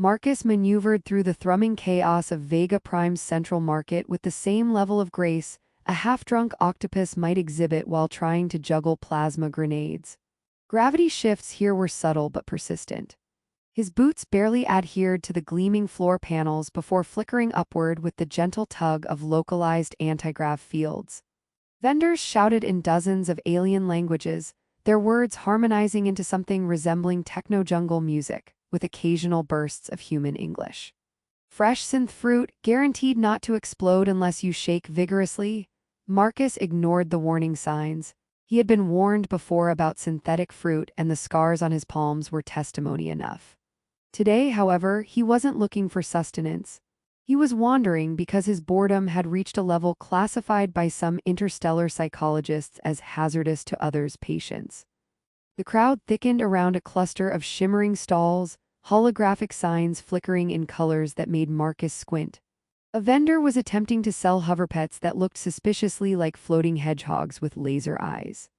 Marcus maneuvered through the thrumming chaos of Vega Prime's central market with the same level of grace a half-drunk octopus might exhibit while trying to juggle plasma grenades. Gravity shifts here were subtle but persistent. His boots barely adhered to the gleaming floor panels before flickering upward with the gentle tug of localized antigrav fields. Vendors shouted in dozens of alien languages, their words harmonizing into something resembling techno-jungle music, with occasional bursts of human English. Fresh synth fruit, guaranteed not to explode unless you shake vigorously. Marcus ignored the warning signs. He had been warned before about synthetic fruit, and the scars on his palms were testimony enough. Today, however, he wasn't looking for sustenance. He was wandering because his boredom had reached a level classified by some interstellar psychologists as hazardous to others' patience. The crowd thickened around a cluster of shimmering stalls, holographic signs flickering in colors that made Marcus squint. A vendor was attempting to sell hoverpets that looked suspiciously like floating hedgehogs with laser eyes.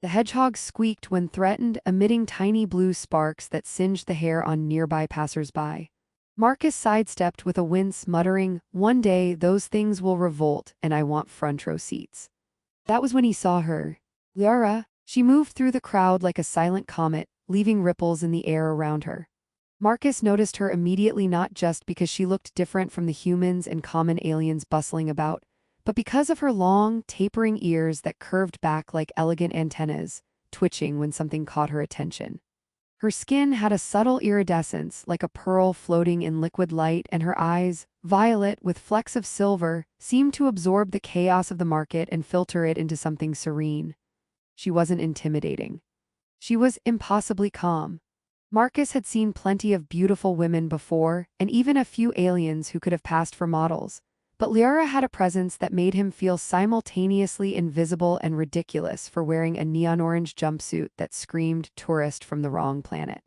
The hedgehogs squeaked when threatened, emitting tiny blue sparks that singed the hair on nearby passersby. Marcus sidestepped with a wince, muttering, "One day those things will revolt, and I want front row seats." That was when he saw her. Liara. She moved through the crowd like a silent comet, leaving ripples in the air around her. Marcus noticed her immediately, not just because she looked different from the humans and common aliens bustling about, but because of her long, tapering ears that curved back like elegant antennas, twitching when something caught her attention. Her skin had a subtle iridescence, like a pearl floating in liquid light, and her eyes, violet with flecks of silver, seemed to absorb the chaos of the market and filter it into something serene. She wasn't intimidating. She was impossibly calm. Marcus had seen plenty of beautiful women before, and even a few aliens who could have passed for models, but Liara had a presence that made him feel simultaneously invisible and ridiculous for wearing a neon-orange jumpsuit that screamed tourist from the wrong planet.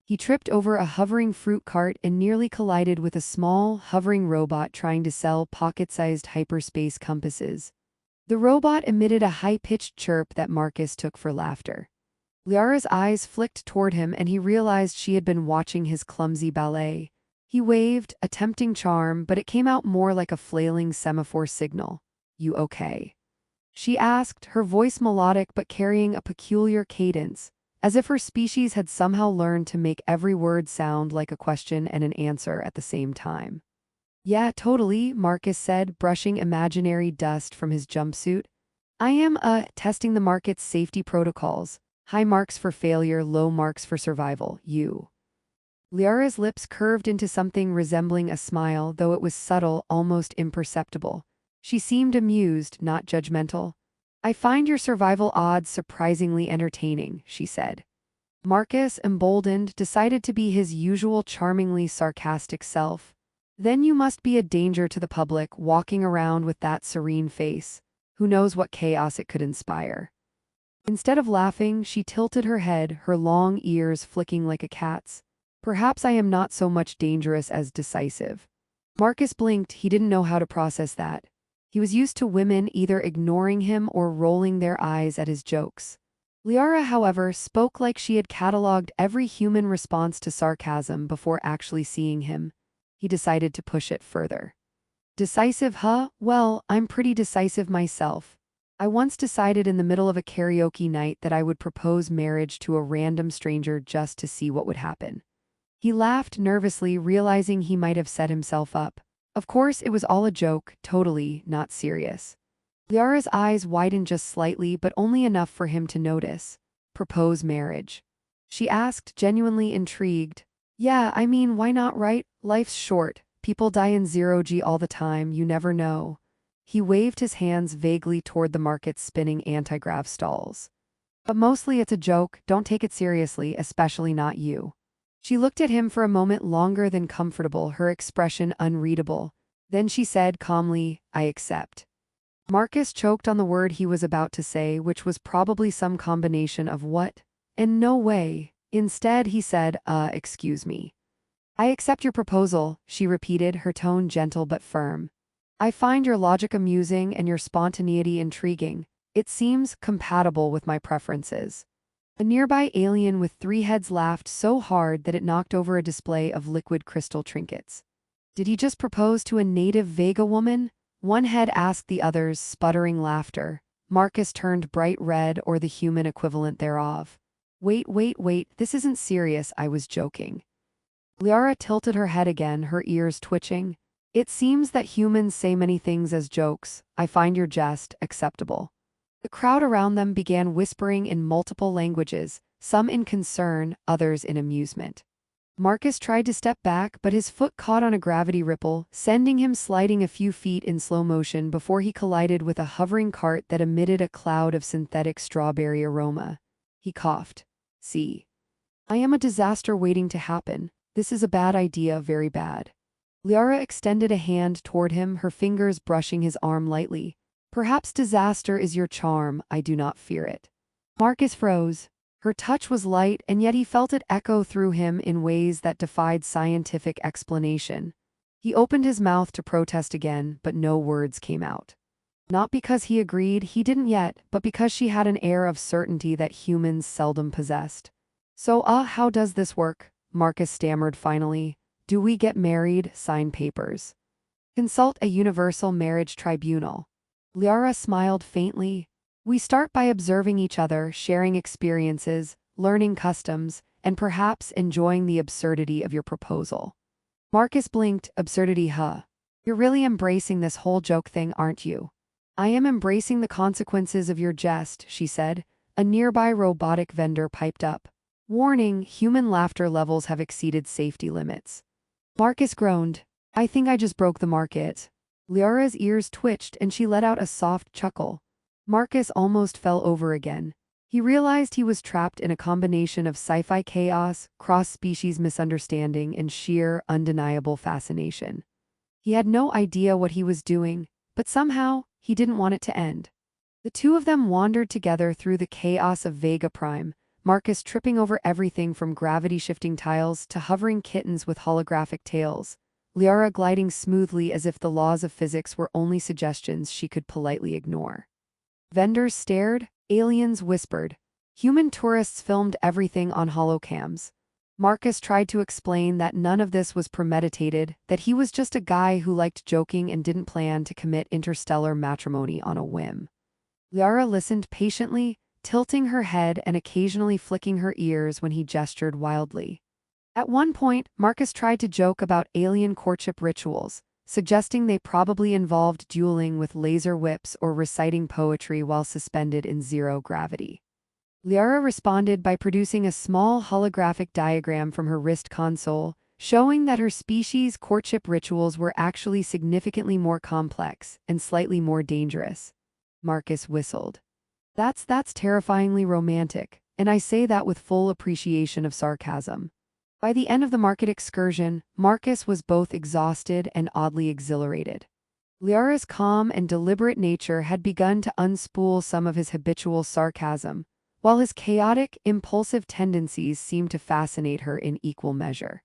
He tripped over a hovering fruit cart and nearly collided with a small, hovering robot trying to sell pocket-sized hyperspace compasses. The robot emitted a high-pitched chirp that Marcus took for laughter. Liara's eyes flicked toward him, and he realized she had been watching his clumsy ballet. He waved, attempting charm, but it came out more like a flailing semaphore signal. "You okay?" she asked, her voice melodic but carrying a peculiar cadence, as if her species had somehow learned to make every word sound like a question and an answer at the same time. "Yeah, totally," Marcus said, brushing imaginary dust from his jumpsuit. "I am, testing the market's safety protocols. High marks for failure, low marks for survival, you." Liara's lips curved into something resembling a smile, though it was subtle, almost imperceptible. She seemed amused, not judgmental. "I find your survival odds surprisingly entertaining," she said. Marcus, emboldened, decided to be his usual charmingly sarcastic self. "Then you must be a danger to the public, walking around with that serene face. Who knows what chaos it could inspire." Instead of laughing, she tilted her head, her long ears flicking like a cat's. "Perhaps I am not so much dangerous as decisive." Marcus blinked. He didn't know how to process that. He was used to women either ignoring him or rolling their eyes at his jokes. Liara, however, spoke like she had catalogued every human response to sarcasm before actually seeing him. He decided to push it further. "Decisive, huh? Well, I'm pretty decisive myself. I once decided in the middle of a karaoke night that I would propose marriage to a random stranger just to see what would happen." He laughed nervously, realizing he might have set himself up. Of course, it was all a joke, totally not serious. Liara's eyes widened just slightly, but only enough for him to notice. "Propose marriage?" she asked, genuinely intrigued. "Yeah, I mean, why not, right? Life's short. People die in zero-G all the time, you never know." He waved his hands vaguely toward the market's spinning antigrav stalls. "But mostly it's a joke, don't take it seriously, especially not you." She looked at him for a moment longer than comfortable, her expression unreadable. Then she said calmly, "I accept." Marcus choked on the word he was about to say, which was probably some combination of what and no way. Instead, he said, excuse me." "I accept your proposal," she repeated, her tone gentle but firm. "I find your logic amusing and your spontaneity intriguing. It seems compatible with my preferences." A nearby alien with 3 heads laughed so hard that it knocked over a display of liquid crystal trinkets. Did he just propose to a native Vega woman? One head asked the others, sputtering laughter. Marcus turned bright red, or the human equivalent thereof. Wait, this isn't serious, I was joking. Liara tilted her head again, her ears twitching. It seems that humans say many things as jokes. I find your jest acceptable. The crowd around them began whispering in multiple languages, some in concern, others in amusement. Marcus tried to step back, but his foot caught on a gravity ripple, sending him sliding a few feet in slow motion before he collided with a hovering cart that emitted a cloud of synthetic strawberry aroma. He coughed. See. I am a disaster waiting to happen. This is a bad idea, very bad. Liara extended a hand toward him, her fingers brushing his arm lightly. Perhaps disaster is your charm, I do not fear it. Marcus froze. Her touch was light, and yet he felt it echo through him in ways that defied scientific explanation. He opened his mouth to protest again, but no words came out. Not because he agreed, he didn't yet, but because she had an air of certainty that humans seldom possessed. So, how does this work? Marcus stammered finally. Do we get married, sign papers? Consult a universal marriage tribunal. Liara smiled faintly. We start by observing each other, sharing experiences, learning customs, and perhaps enjoying the absurdity of your proposal. Marcus blinked. Absurdity, huh? You're really embracing this whole joke thing, aren't you? I am embracing the consequences of your jest, she said. A nearby robotic vendor piped up. Warning, human laughter levels have exceeded safety limits. Marcus groaned. I think I just broke the market. Liara's ears twitched and she let out a soft chuckle. Marcus almost fell over again. He realized he was trapped in a combination of sci-fi chaos, cross-species misunderstanding, and sheer, undeniable fascination. He had no idea what he was doing, but somehow, he didn't want it to end. The two of them wandered together through the chaos of Vega Prime, Marcus tripping over everything from gravity-shifting tiles to hovering kittens with holographic tails, Liara gliding smoothly as if the laws of physics were only suggestions she could politely ignore. Vendors stared, aliens whispered. Human tourists filmed everything on holocams. Marcus tried to explain that none of this was premeditated, that he was just a guy who liked joking and didn't plan to commit interstellar matrimony on a whim. Liara listened patiently, tilting her head and occasionally flicking her ears when he gestured wildly. At one point, Marcus tried to joke about alien courtship rituals, suggesting they probably involved dueling with laser whips or reciting poetry while suspended in zero gravity. Liara responded by producing a small holographic diagram from her wrist console, showing that her species' courtship rituals were actually significantly more complex and slightly more dangerous. Marcus whistled. That's terrifyingly romantic, and I say that with full appreciation of sarcasm. By the end of the market excursion, Marcus was both exhausted and oddly exhilarated. Liara's calm and deliberate nature had begun to unspool some of his habitual sarcasm, while his chaotic, impulsive tendencies seemed to fascinate her in equal measure.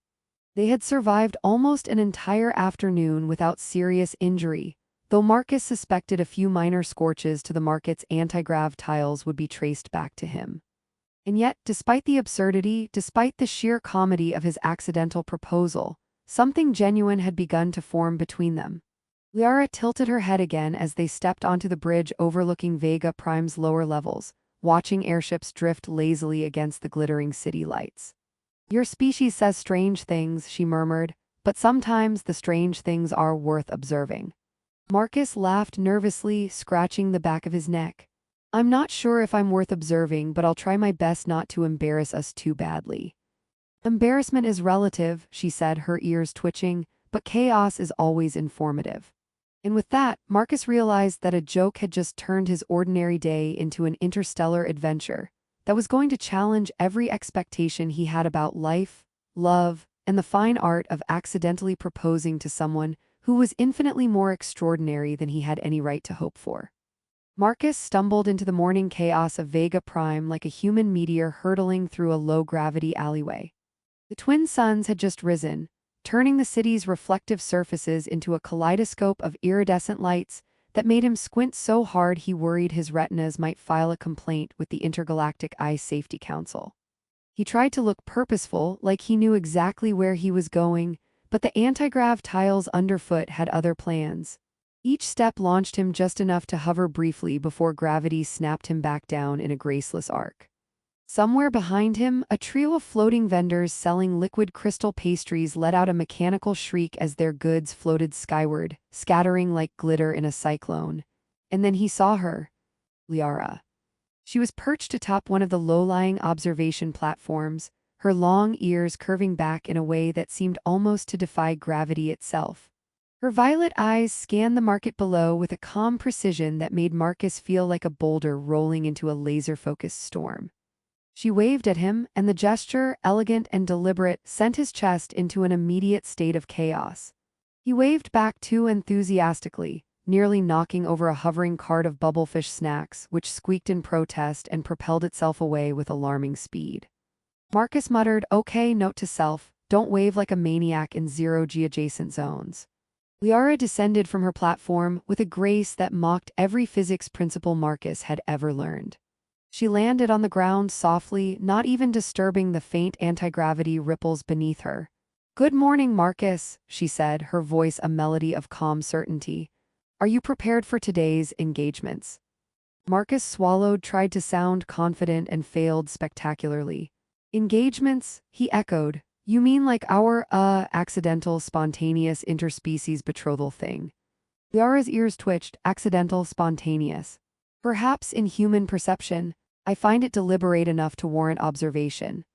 They had survived almost an entire afternoon without serious injury, though Marcus suspected a few minor scorches to the market's anti-grav tiles would be traced back to him. And yet, despite the absurdity, despite the sheer comedy of his accidental proposal, something genuine had begun to form between them. Liara tilted her head again as they stepped onto the bridge overlooking Vega Prime's lower levels, watching airships drift lazily against the glittering city lights. Your species says strange things, she murmured, but sometimes the strange things are worth observing. Marcus laughed nervously, scratching the back of his neck. I'm not sure if I'm worth observing, but I'll try my best not to embarrass us too badly. Embarrassment is relative, she said, her ears twitching, but chaos is always informative. And with that, Marcus realized that a joke had just turned his ordinary day into an interstellar adventure that was going to challenge every expectation he had about life, love, and the fine art of accidentally proposing to someone who was infinitely more extraordinary than he had any right to hope for. Marcus stumbled into the morning chaos of Vega Prime like a human meteor hurtling through a low-gravity alleyway. The twin suns had just risen, turning the city's reflective surfaces into a kaleidoscope of iridescent lights that made him squint so hard he worried his retinas might file a complaint with the Intergalactic Eye Safety Council. He tried to look purposeful, like he knew exactly where he was going, but the anti-grav tiles underfoot had other plans. Each step launched him just enough to hover briefly before gravity snapped him back down in a graceless arc. Somewhere behind him, a trio of floating vendors selling liquid crystal pastries let out a mechanical shriek as their goods floated skyward, scattering like glitter in a cyclone. And then he saw her. Liara. She was perched atop one of the low-lying observation platforms, her long ears curving back in a way that seemed almost to defy gravity itself. Her violet eyes scanned the market below with a calm precision that made Marcus feel like a boulder rolling into a laser-focused storm. She waved at him, and the gesture, elegant and deliberate, sent his chest into an immediate state of chaos. He waved back too enthusiastically, nearly knocking over a hovering cart of bubblefish snacks, which squeaked in protest and propelled itself away with alarming speed. Marcus muttered, "Okay, note to self, don't wave like a maniac in zero-G adjacent zones." Liara descended from her platform with a grace that mocked every physics principle Marcus had ever learned. She landed on the ground softly, not even disturbing the faint anti-gravity ripples beneath her. "Good morning, Marcus," she said, her voice a melody of calm certainty. "Are you prepared for today's engagements?" Marcus swallowed, tried to sound confident, and failed spectacularly. "Engagements?" he echoed. "You mean like our, accidental, spontaneous interspecies betrothal thing?" Liara's ears twitched. "Accidental, spontaneous. Perhaps in human perception, I find it deliberate enough to warrant observation."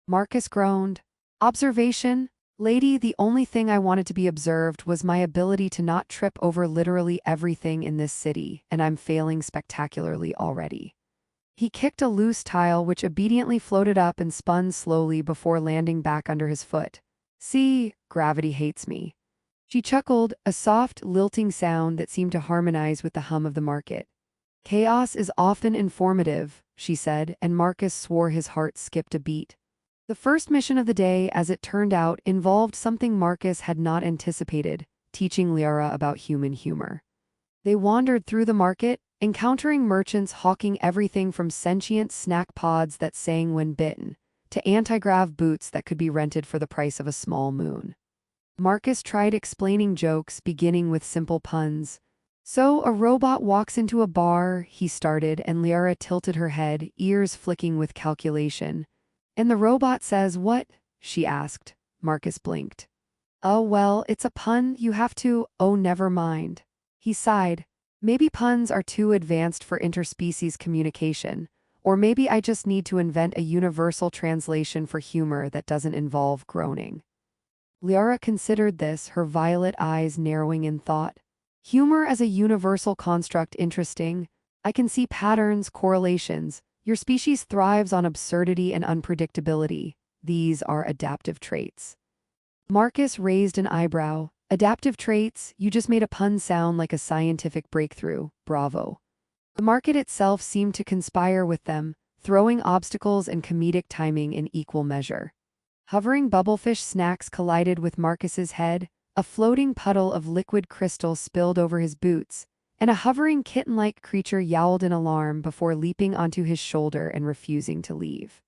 Marcus groaned. "Observation? Lady, the only thing I wanted to be observed was my ability to not trip over literally everything in this city, and I'm failing spectacularly already." He kicked a loose tile which obediently floated up and spun slowly before landing back under his foot. "See, gravity hates me." She chuckled, a soft, lilting sound that seemed to harmonize with the hum of the market. "Chaos is often informative," she said, and Marcus swore his heart skipped a beat. The first mission of the day, as it turned out, involved something Marcus had not anticipated, teaching Liara about human humor. They wandered through the market, encountering merchants hawking everything from sentient snack pods that sang when bitten, to anti-grav boots that could be rented for the price of a small moon. Marcus tried explaining jokes, beginning with simple puns. "So a robot walks into a bar," he started, and Liara tilted her head, ears flicking with calculation. "And the robot says what?" she asked. Marcus blinked. "Oh well, it's a pun, you have to, oh never mind." He sighed. "Maybe puns are too advanced for interspecies communication, or maybe I just need to invent a universal translation for humor that doesn't involve groaning." Liara considered this, her violet eyes narrowing in thought. "Humor as a universal construct interesting. I can see patterns, correlations. Your species thrives on absurdity and unpredictability. These are adaptive traits." Marcus raised an eyebrow. "Adaptive traits? You just made a pun sound like a scientific breakthrough. Bravo." The market itself seemed to conspire with them, throwing obstacles and comedic timing in equal measure. Hovering bubblefish snacks collided with Marcus's head, a floating puddle of liquid crystal spilled over his boots, and a hovering kitten-like creature yowled in alarm before leaping onto his shoulder and refusing to leave.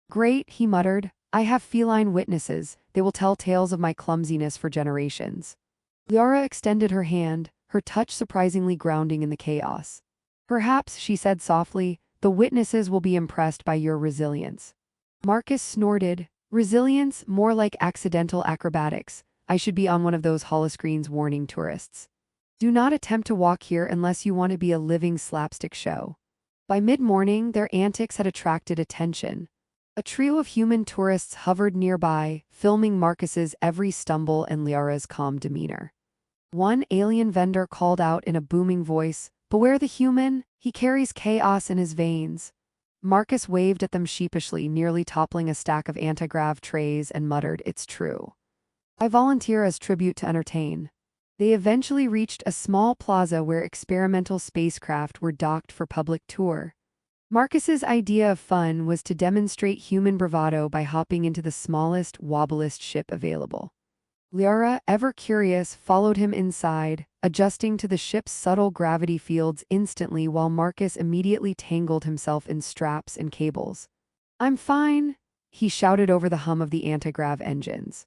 "Great," he muttered. "I have feline witnesses. They will tell tales of my clumsiness for generations." Liara extended her hand, her touch surprisingly grounding in the chaos. "Perhaps," she said softly, "the witnesses will be impressed by your resilience." Marcus snorted. "Resilience? More like accidental acrobatics. I should be on one of those holoscreens warning tourists. Do not attempt to walk here unless you want to be a living slapstick show." By mid-morning, their antics had attracted attention. A trio of human tourists hovered nearby, filming Marcus's every stumble and Liara's calm demeanor. One alien vendor called out in a booming voice, "Beware the human, he carries chaos in his veins." Marcus waved at them sheepishly, nearly toppling a stack of anti-grav trays, and muttered, "It's true. I volunteer as tribute to entertain." They eventually reached a small plaza where experimental spacecraft were docked for public tour. Marcus's idea of fun was to demonstrate human bravado by hopping into the smallest, wobblest ship available. Liara, ever curious, followed him inside, adjusting to the ship's subtle gravity fields instantly while Marcus immediately tangled himself in straps and cables. "I'm fine," he shouted over the hum of the antigrav engines.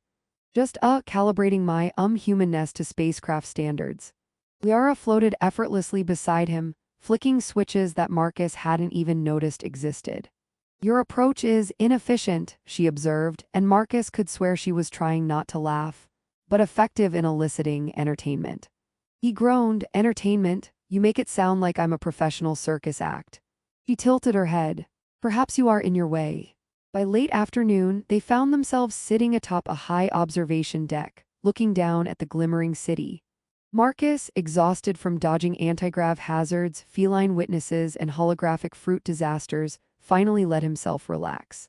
"Just, calibrating my humanness to spacecraft standards." Liara floated effortlessly beside him, flicking switches that Marcus hadn't even noticed existed. "Your approach is inefficient," she observed, and Marcus could swear she was trying not to laugh, but effective in eliciting entertainment. He groaned, "Entertainment? You make it sound like I'm a professional circus act." She tilted her head. "Perhaps you are in your way." By late afternoon, they found themselves sitting atop a high observation deck, looking down at the glimmering city. Marcus, exhausted from dodging antigrav hazards, feline witnesses, and holographic fruit disasters, finally let himself relax.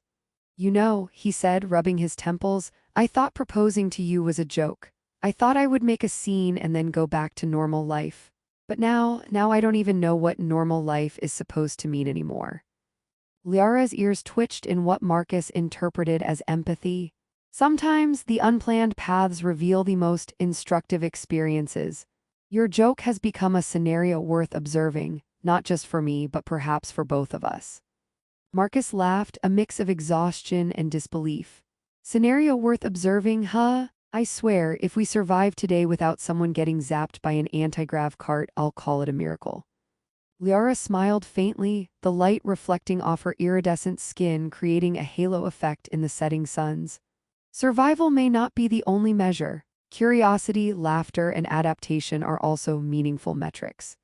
"You know," he said, rubbing his temples, "I thought proposing to you was a joke. I thought I would make a scene and then go back to normal life. But now I don't even know what normal life is supposed to mean anymore." Liara's ears twitched in what Marcus interpreted as empathy. Sometimes the unplanned paths reveal the most instructive experiences. Your joke has become a scenario worth observing, not just for me but perhaps for both of us. Marcus laughed, a mix of exhaustion and disbelief. "Scenario worth observing, huh? I swear, if we survive today without someone getting zapped by an antigrav cart, I'll call it a miracle." Liara smiled faintly, the light reflecting off her iridescent skin creating a halo effect in the setting suns. Survival may not be the only measure. Curiosity, laughter, and adaptation are also meaningful metrics.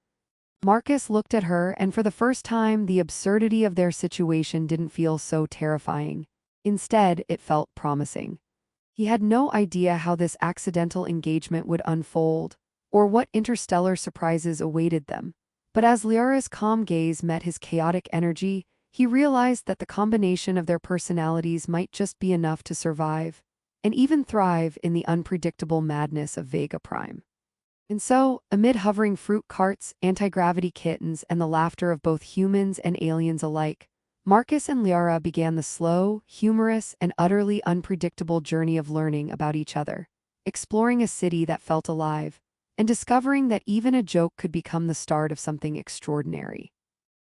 Marcus looked at her, and for the first time, the absurdity of their situation didn't feel so terrifying. Instead, it felt promising. He had no idea how this accidental engagement would unfold, or what interstellar surprises awaited them. But as Liara's calm gaze met his chaotic energy, he realized that the combination of their personalities might just be enough to survive, and even thrive in the unpredictable madness of Vega Prime. And so, amid hovering fruit carts, anti-gravity kittens, and the laughter of both humans and aliens alike, Marcus and Liara began the slow, humorous, and utterly unpredictable journey of learning about each other, exploring a city that felt alive, and discovering that even a joke could become the start of something extraordinary.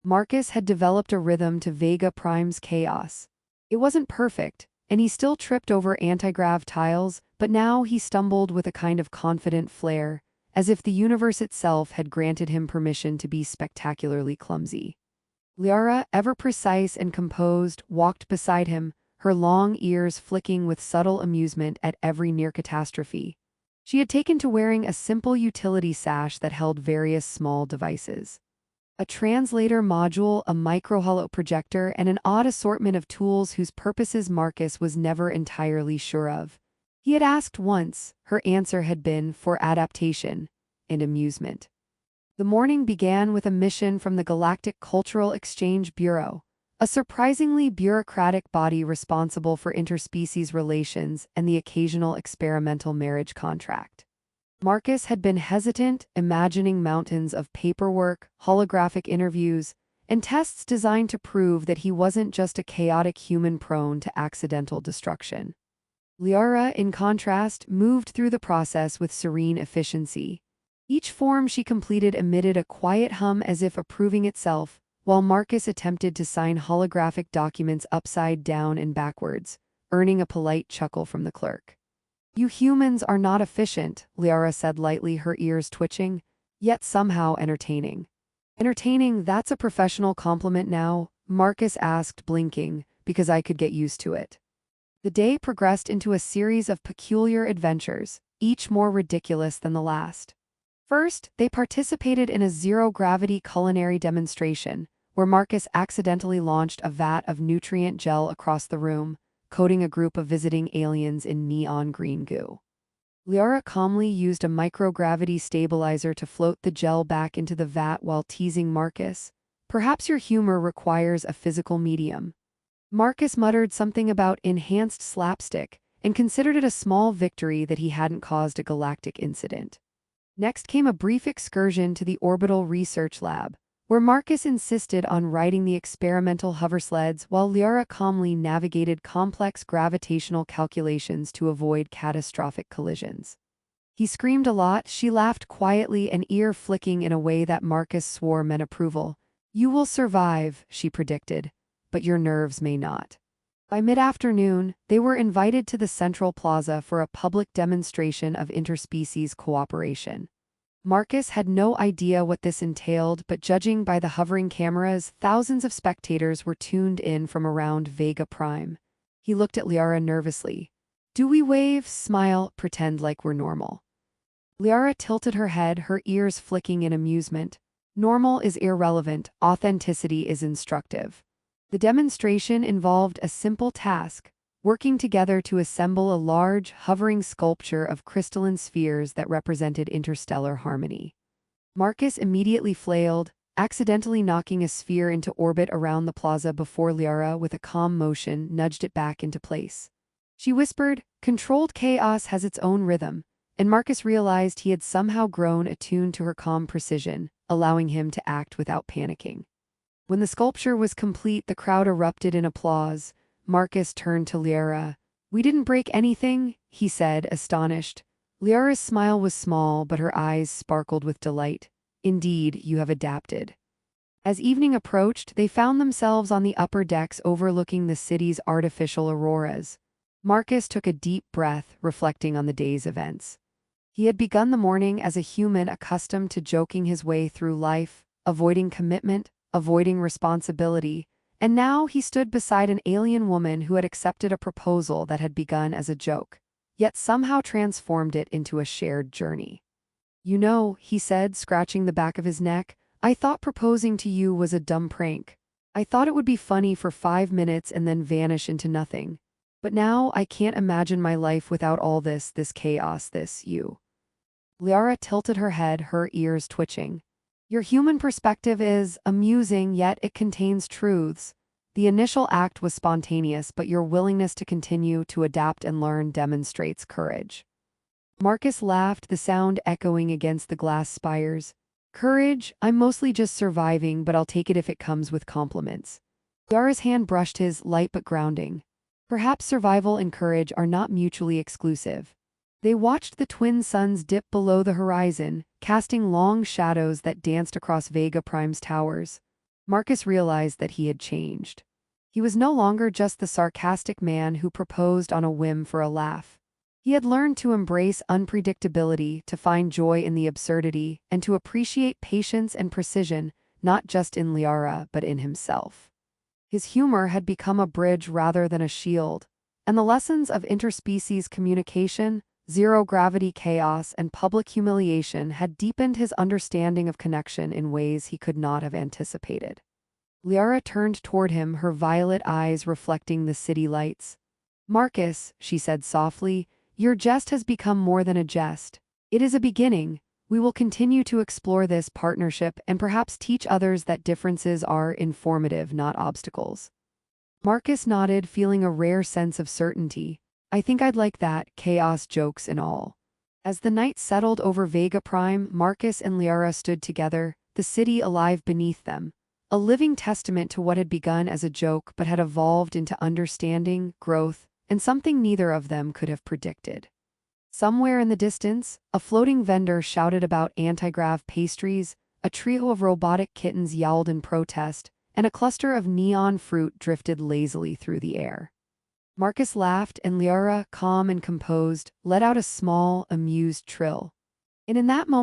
Marcus had developed a rhythm to Vega Prime's chaos. It wasn't perfect, and he still tripped over antigrav tiles, but now he stumbled with a kind of confident flair, as if the universe itself had granted him permission to be spectacularly clumsy. Liara, ever precise and composed, walked beside him, her long ears flicking with subtle amusement at every near catastrophe. She had taken to wearing a simple utility sash that held various small devices. A translator module, a microhollow projector, and an odd assortment of tools whose purposes Marcus was never entirely sure of. He had asked once, her answer had been for adaptation and amusement. The morning began with a mission from the Galactic Cultural Exchange Bureau, a surprisingly bureaucratic body responsible for interspecies relations and the occasional experimental marriage contract. Marcus had been hesitant, imagining mountains of paperwork, holographic interviews, and tests designed to prove that he wasn't just a chaotic human prone to accidental destruction. Liara, in contrast, moved through the process with serene efficiency. Each form she completed emitted a quiet hum as if approving itself, while Marcus attempted to sign holographic documents upside down and backwards, earning a polite chuckle from the clerk. "You humans are not efficient," Liara said lightly, her ears twitching, yet somehow entertaining. "Entertaining, that's a professional compliment now," Marcus asked, blinking, because I could get used to it. The day progressed into a series of peculiar adventures, each more ridiculous than the last. First, they participated in a zero-gravity culinary demonstration, where Marcus accidentally launched a vat of nutrient gel across the room, coating a group of visiting aliens in neon green goo. Liara calmly used a microgravity stabilizer to float the gel back into the vat while teasing Marcus. "Perhaps your humor requires a physical medium." Marcus muttered something about enhanced slapstick and considered it a small victory that he hadn't caused a galactic incident. Next came a brief excursion to the orbital research lab, where Marcus insisted on riding the experimental hoversleds while Liara calmly navigated complex gravitational calculations to avoid catastrophic collisions. He screamed a lot, she laughed quietly, an ear flicking in a way that Marcus swore meant approval. "You will survive," she predicted, "but your nerves may not." By mid-afternoon, they were invited to the Central Plaza for a public demonstration of interspecies cooperation. Marcus had no idea what this entailed, but judging by the hovering cameras, thousands of spectators were tuned in from around Vega Prime. He looked at Liara nervously. "Do we wave, smile, pretend like we're normal?" Liara tilted her head, her ears flicking in amusement. "Normal is irrelevant, authenticity is instructive." The demonstration involved a simple task: working together to assemble a large, hovering sculpture of crystalline spheres that represented interstellar harmony. Marcus immediately flailed, accidentally knocking a sphere into orbit around the plaza before Liara, with a calm motion, nudged it back into place. She whispered, "Controlled chaos has its own rhythm," and Marcus realized he had somehow grown attuned to her calm precision, allowing him to act without panicking. When the sculpture was complete, the crowd erupted in applause. Marcus turned to Liara. "We didn't break anything," he said, astonished. Liara's smile was small, but her eyes sparkled with delight. "Indeed, you have adapted." As evening approached, they found themselves on the upper decks overlooking the city's artificial auroras. Marcus took a deep breath, reflecting on the day's events. He had begun the morning as a human accustomed to joking his way through life, avoiding commitment, avoiding responsibility, and now he stood beside an alien woman who had accepted a proposal that had begun as a joke, yet somehow transformed it into a shared journey. "You know," he said, scratching the back of his neck, "I thought proposing to you was a dumb prank. I thought it would be funny for 5 minutes and then vanish into nothing. But now I can't imagine my life without all this chaos, this you." Liara tilted her head, her ears twitching. "Your human perspective is amusing, yet it contains truths. The initial act was spontaneous, but your willingness to continue to adapt and learn demonstrates courage." Marcus laughed, the sound echoing against the glass spires. "Courage? I'm mostly just surviving, but I'll take it if it comes with compliments." Liara's hand brushed his, light but grounding. "Perhaps survival and courage are not mutually exclusive." They watched the twin suns dip below the horizon, casting long shadows that danced across Vega Prime's towers. Marcus realized that he had changed. He was no longer just the sarcastic man who proposed on a whim for a laugh. He had learned to embrace unpredictability, to find joy in the absurdity, and to appreciate patience and precision, not just in Liara, but in himself. His humor had become a bridge rather than a shield, and the lessons of interspecies communication, zero-gravity chaos, and public humiliation had deepened his understanding of connection in ways he could not have anticipated. Liara turned toward him, her violet eyes reflecting the city lights. "Marcus," she said softly, "your jest has become more than a jest. It is a beginning. We will continue to explore this partnership and perhaps teach others that differences are informative, not obstacles." Marcus nodded, feeling a rare sense of certainty. "I think I'd like that, chaos, jokes and all." As the night settled over Vega Prime, Marcus and Liara stood together, the city alive beneath them, a living testament to what had begun as a joke but had evolved into understanding, growth, and something neither of them could have predicted. Somewhere in the distance, a floating vendor shouted about anti-grav pastries, a trio of robotic kittens yowled in protest, and a cluster of neon fruit drifted lazily through the air. Marcus laughed, and Liara, calm and composed, let out a small, amused trill. And in that moment,